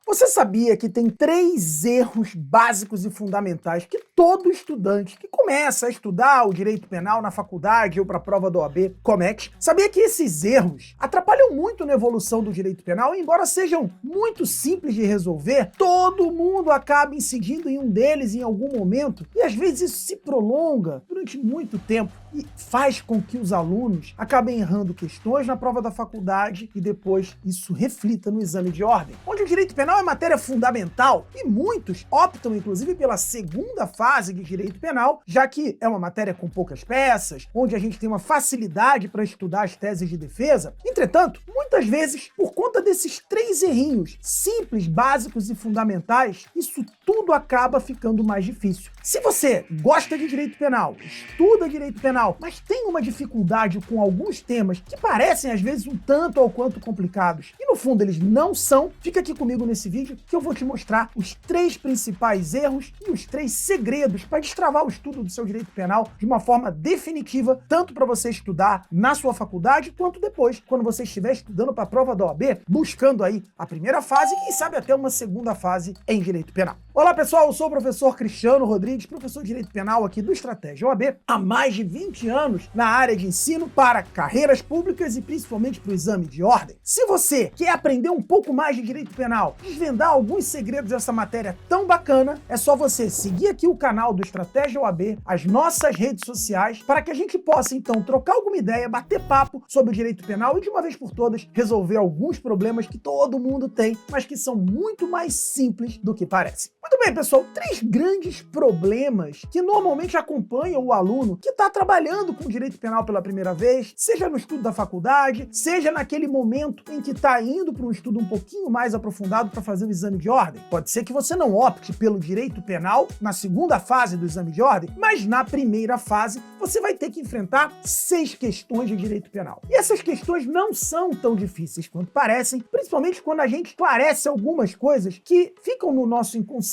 Você sabia que tem 3 erros básicos e fundamentais que todo estudante que começa a estudar o direito penal na faculdade ou para a prova da OAB comete? Sabia que esses erros atrapalham muito na evolução do direito penal e, embora sejam muito simples de resolver, todo mundo acaba incidindo em um deles em algum momento e às vezes isso se prolonga durante muito tempo e faz com que os alunos acabem errando questões na prova da faculdade e depois isso reflita no exame de ordem, onde o direito penal é matéria fundamental e muitos optam inclusive pela segunda fase de direito penal, já que é uma matéria com poucas peças, onde a gente tem uma facilidade para estudar as teses de defesa. Entretanto, muitas vezes, por conta desses 3 errinhos simples, básicos e fundamentais, isso tudo acaba ficando mais difícil. Se você gosta de direito penal, estuda direito penal, mas tem uma dificuldade com alguns temas que parecem às vezes um tanto ou quanto complicados, e no fundo eles não são, fica aqui comigo nesse vídeo que eu vou te mostrar os 3 principais erros e os 3 segredos para destravar o estudo do seu direito penal de uma forma definitiva, tanto para você estudar na sua faculdade, quanto depois, quando você estiver estudando para a prova da OAB, buscando aí a primeira fase e quem sabe até uma segunda fase em direito penal. Olá pessoal, eu sou o professor Cristiano Rodrigues, professor de Direito Penal aqui do Estratégia OAB, há mais de 20 anos na área de ensino para carreiras públicas e principalmente para o exame de ordem. Se você quer aprender um pouco mais de Direito Penal, desvendar alguns segredos dessa matéria tão bacana, é só você seguir aqui o canal do Estratégia OAB, as nossas redes sociais, para que a gente possa então trocar alguma ideia, bater papo sobre o Direito Penal e de uma vez por todas resolver alguns problemas que todo mundo tem, mas que são muito mais simples do que parecem. Muito bem, pessoal, 3 grandes problemas que normalmente acompanham o aluno que está trabalhando com direito penal pela primeira vez, seja no estudo da faculdade, seja naquele momento em que está indo para um estudo um pouquinho mais aprofundado para fazer o exame de ordem. Pode ser que você não opte pelo direito penal na segunda fase do exame de ordem, mas na primeira fase você vai ter que enfrentar 6 questões de direito penal. E essas questões não são tão difíceis quanto parecem, principalmente quando a gente esclarece algumas coisas que ficam no nosso inconsciente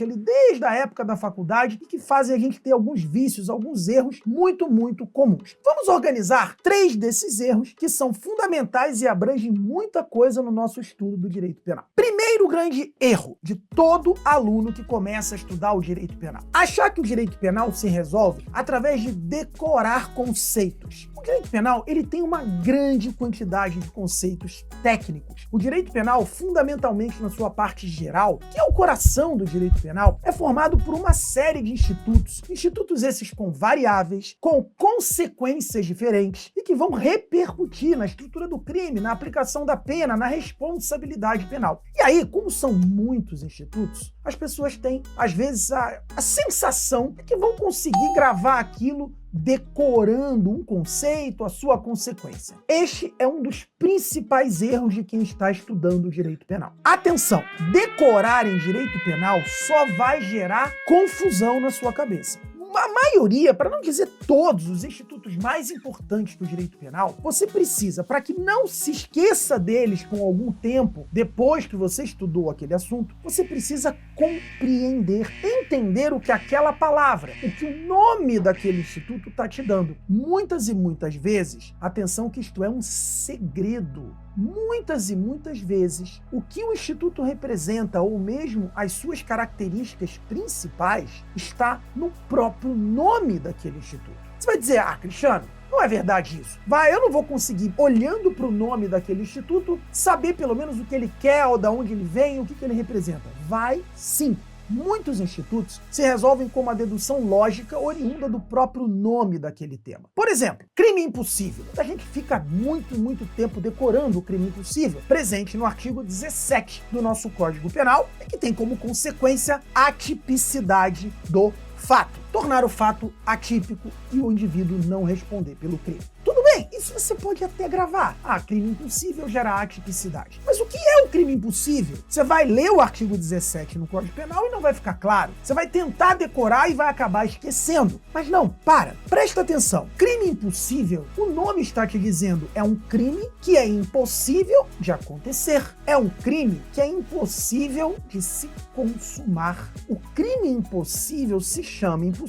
ali desde a época da faculdade e que fazem a gente ter alguns vícios, alguns erros muito comuns. Vamos organizar 3 desses erros que são fundamentais e abrangem muita coisa no nosso estudo do direito penal. Primeiro grande erro de todo aluno que começa a estudar o direito penal: achar que o direito penal se resolve através de decorar conceitos. O direito penal, ele tem uma grande quantidade de conceitos técnicos. O direito penal, fundamentalmente na sua parte geral, que é o coração do direito penal, é formado por uma série de institutos. Institutos esses com variáveis, com consequências diferentes e que vão repercutir na estrutura do crime, na aplicação da pena, na responsabilidade penal. E aí, como são muitos institutos, as pessoas têm, às vezes, a sensação de que vão conseguir gravar aquilo decorando um conceito, a sua consequência. Este é um dos principais erros de quem está estudando o direito penal. Atenção! Decorar em direito penal só vai gerar confusão na sua cabeça. A maioria, para não dizer todos, os institutos mais importantes do direito penal, você precisa, para que não se esqueça deles com algum tempo, depois que você estudou aquele assunto, você precisa compreender, entender o que aquela palavra, o que o nome daquele instituto está te dando. Muitas e muitas vezes, atenção que isto é um segredo. Muitas e muitas vezes, o que o instituto representa, ou mesmo as suas características principais, está no próprio nome daquele instituto. Você vai dizer, Cristiano, não é verdade isso. Eu não vou conseguir, olhando para o nome daquele instituto, saber pelo menos o que ele quer, ou de onde ele vem, o que ele representa. Vai sim. Muitos institutos se resolvem com uma dedução lógica oriunda do próprio nome daquele tema. Por exemplo, crime impossível. A gente fica muito tempo decorando o crime impossível, presente no artigo 17 do nosso Código Penal, e que tem como consequência a atipicidade do fato. Tornar o fato atípico e o indivíduo não responder pelo crime. Tudo bem, isso você pode até gravar. Crime impossível gera atipicidade. Mas o que é o crime impossível? Você vai ler o artigo 17 no Código Penal e não vai ficar claro. Você vai tentar decorar e vai acabar esquecendo. Mas não, presta atenção. Crime impossível, o nome está te dizendo, é um crime que é impossível de acontecer. É um crime que é impossível de se consumar. O crime impossível se chama impossível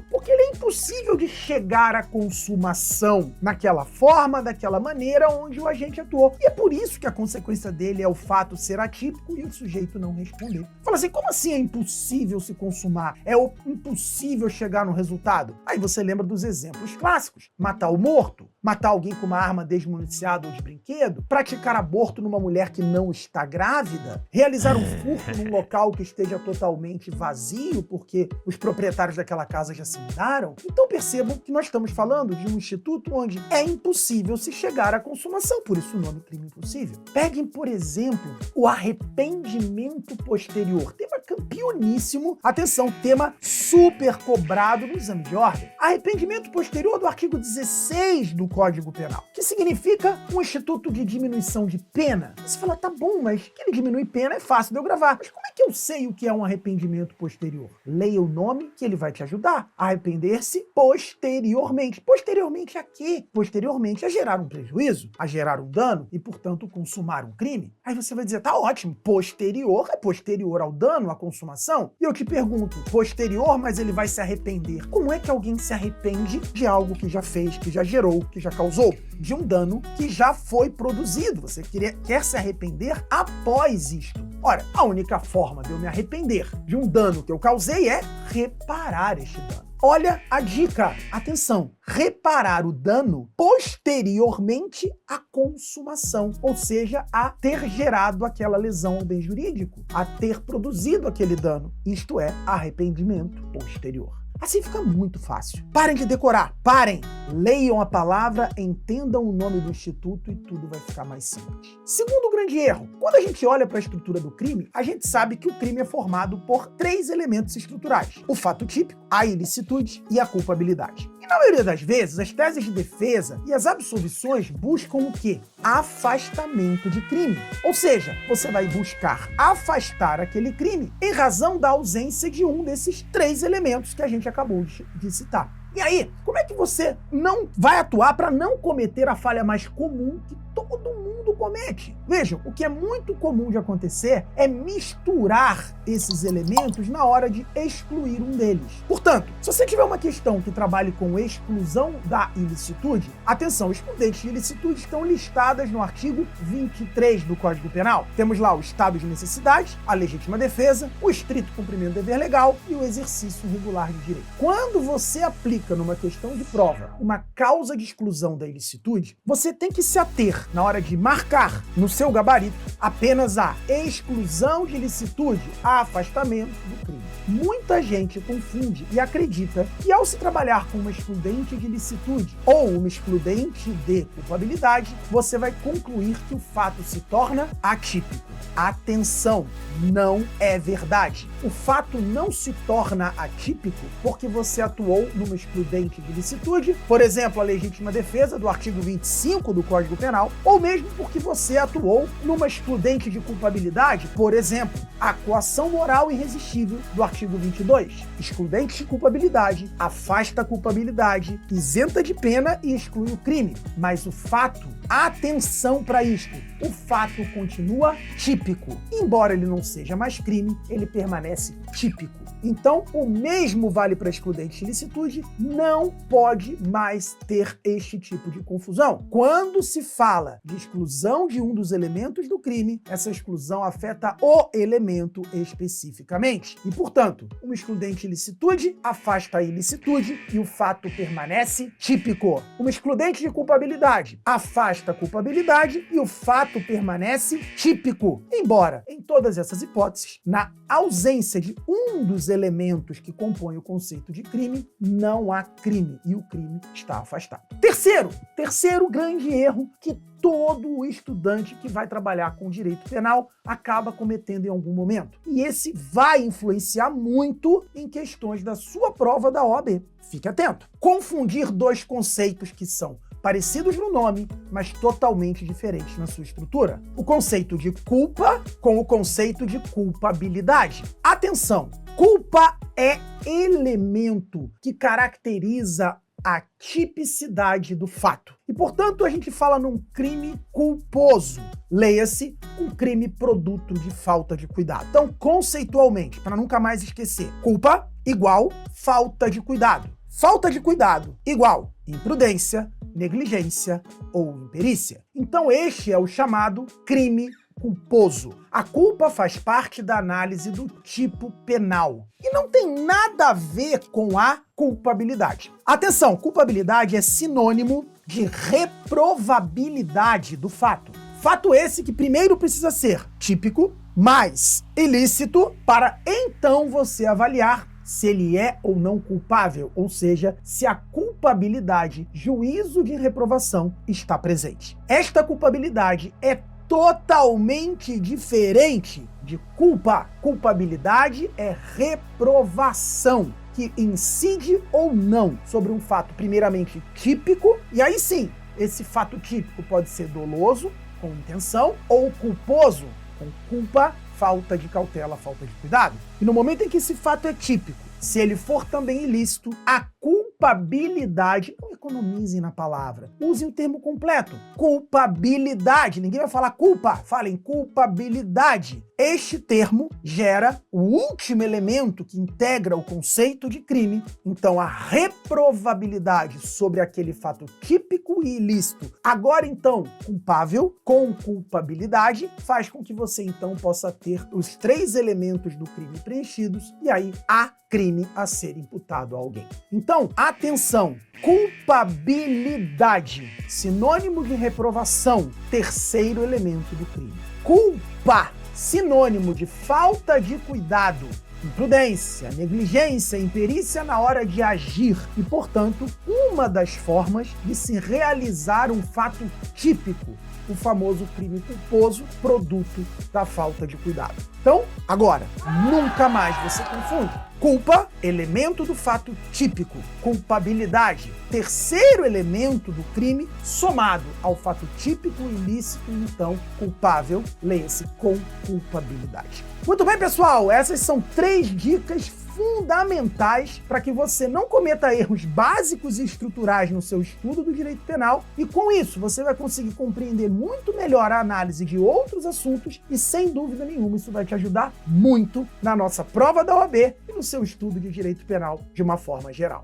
porque ele é impossível de chegar à consumação naquela forma, daquela maneira onde o agente atuou. E é por isso que a consequência dele é o fato ser atípico e o sujeito não responder. Fala assim, como assim é impossível se consumar? É impossível chegar no resultado? Aí você lembra dos exemplos clássicos. Matar o morto, matar alguém com uma arma desmuniciada ou de brinquedo, praticar aborto numa mulher que não está grávida, realizar um furto num local que esteja totalmente vazio porque os proprietários daquela casa já se mudaram. Então percebam que nós estamos falando de um instituto onde é impossível se chegar à consumação, por isso o nome crime impossível. Peguem, por exemplo, o arrependimento posterior, tema campeoníssimo, atenção, tema super cobrado no exame de ordem. Arrependimento posterior do artigo 16 do Código Penal, que significa um instituto de diminuição de pena. Você fala, tá bom, mas que ele diminui pena é fácil de eu gravar. Mas como é que eu sei o que é um arrependimento posterior? Leia o nome que ele vai te ajudar. Arrepender-se posteriormente. Posteriormente a quê? Posteriormente a gerar um prejuízo, a gerar um dano e, portanto, consumar um crime. Aí você vai dizer, tá ótimo, posterior é posterior ao dano, à consumação. E eu te pergunto, posterior, mas ele vai se arrepender. Como é que alguém se arrepende de algo que já fez, que já gerou, que já causou? De um dano que já foi produzido. Você quer se arrepender após isto. Ora, a única forma de eu me arrepender de um dano que eu causei é reparar este dano. Olha a dica, atenção, reparar o dano posteriormente à consumação, ou seja, a ter gerado aquela lesão ao bem jurídico, a ter produzido aquele dano, isto é, arrependimento posterior. Assim fica muito fácil. Parem de decorar, parem! Leiam a palavra, entendam o nome do instituto e tudo vai ficar mais simples. Segundo grande erro, quando a gente olha para a estrutura do crime, a gente sabe que o crime é formado por 3 elementos estruturais: o fato típico, a ilicitude e a culpabilidade. E na maioria das vezes, as teses de defesa e as absolvições buscam o quê? Afastamento de crime. Ou seja, você vai buscar afastar aquele crime em razão da ausência de um desses 3 elementos que a gente acabou de citar. E aí, como é que você não vai atuar para não cometer a falha mais comum que todo mundo comete? Vejam, o que é muito comum de acontecer é misturar esses elementos na hora de excluir um deles. Portanto, se você tiver uma questão que trabalhe com exclusão da ilicitude, atenção, excludentes de ilicitude estão listadas no artigo 23 do Código Penal. Temos lá o estado de necessidade, a legítima defesa, o estrito cumprimento do dever legal e o exercício regular de direito. Quando você aplica numa questão de prova uma causa de exclusão da ilicitude, você tem que se ater, na hora de marcar no seu gabarito, apenas a exclusão de ilicitude, a afastamento do crime. Muita gente confunde e acredita que ao se trabalhar com uma excludente de ilicitude ou uma excludente de culpabilidade, você vai concluir que o fato se torna atípico. Atenção, não é verdade. O fato não se torna atípico porque você atuou numa excludente de ilicitude, por exemplo, a legítima defesa do artigo 25 do Código Penal, ou mesmo porque você atuou numa excludente de culpabilidade, por exemplo, a coação moral irresistível do artigo 22. Excludente de culpabilidade afasta a culpabilidade, isenta de pena e exclui o crime. Mas o fato, atenção para isto, o fato continua típico. Embora ele não seja mais crime, ele permanece típico. Então, o mesmo vale para a excludente de ilicitude, não pode mais ter este tipo de confusão. Quando se fala de exclusão de um dos elementos do crime, essa exclusão afeta o elemento especificamente. E, portanto, uma excludente de ilicitude afasta a ilicitude e o fato permanece típico. Uma excludente de culpabilidade afasta a culpabilidade e o fato permanece típico. Embora, em todas essas hipóteses, na ausência de um dos elementos que compõem o conceito de crime, não há crime e o crime está afastado. Terceiro grande erro que todo estudante que vai trabalhar com direito penal acaba cometendo em algum momento. E esse vai influenciar muito em questões da sua prova da OAB. Fique atento. Confundir 2 conceitos que são parecidos no nome, mas totalmente diferentes na sua estrutura. O conceito de culpa com o conceito de culpabilidade. Atenção! Culpa é elemento que caracteriza a tipicidade do fato. E, portanto, a gente fala num crime culposo. Leia-se, um crime produto de falta de cuidado. Então, conceitualmente, para nunca mais esquecer, culpa igual falta de cuidado. Falta de cuidado igual imprudência, negligência ou imperícia. Então este é o chamado crime culposo. A culpa faz parte da análise do tipo penal e não tem nada a ver com a culpabilidade. Atenção, culpabilidade é sinônimo de reprovabilidade do fato. Fato esse que primeiro precisa ser típico, mais ilícito, para então você avaliar se ele é ou não culpável, ou seja, se a culpabilidade, juízo de reprovação, está presente. Esta culpabilidade é totalmente diferente de culpa. Culpabilidade é reprovação, que incide ou não sobre um fato primeiramente típico, e aí sim, esse fato típico pode ser doloso, com intenção, ou culposo, com culpa, falta de cautela, falta de cuidado. E no momento em que esse fato é típico, se ele for também ilícito, a culpabilidade, não economizem na palavra, usem o termo completo, culpabilidade, ninguém vai falar culpa, falem culpabilidade. Este termo gera o último elemento que integra o conceito de crime, então a reprovabilidade sobre aquele fato típico e ilícito, agora então culpável, com culpabilidade, faz com que você então possa ter os 3 elementos do crime preenchidos e aí há crime a ser imputado a alguém. Então, atenção, culpabilidade, sinônimo de reprovação, terceiro elemento do crime. Culpa, sinônimo de falta de cuidado, imprudência, negligência, imperícia na hora de agir e, portanto, uma das formas de se realizar um fato típico, o famoso crime culposo, produto da falta de cuidado. Então, agora, nunca mais você confunde. Culpa, elemento do fato típico. Culpabilidade, terceiro elemento do crime, somado ao fato típico ilícito, então culpável, leia-se com culpabilidade. Muito bem, pessoal, essas são 3 dicas fundamentais para que você não cometa erros básicos e estruturais no seu estudo do direito penal e com isso você vai conseguir compreender muito melhor a análise de outros assuntos e sem dúvida nenhuma isso vai te ajudar muito na nossa prova da OAB e no seu estudo de direito penal de uma forma geral.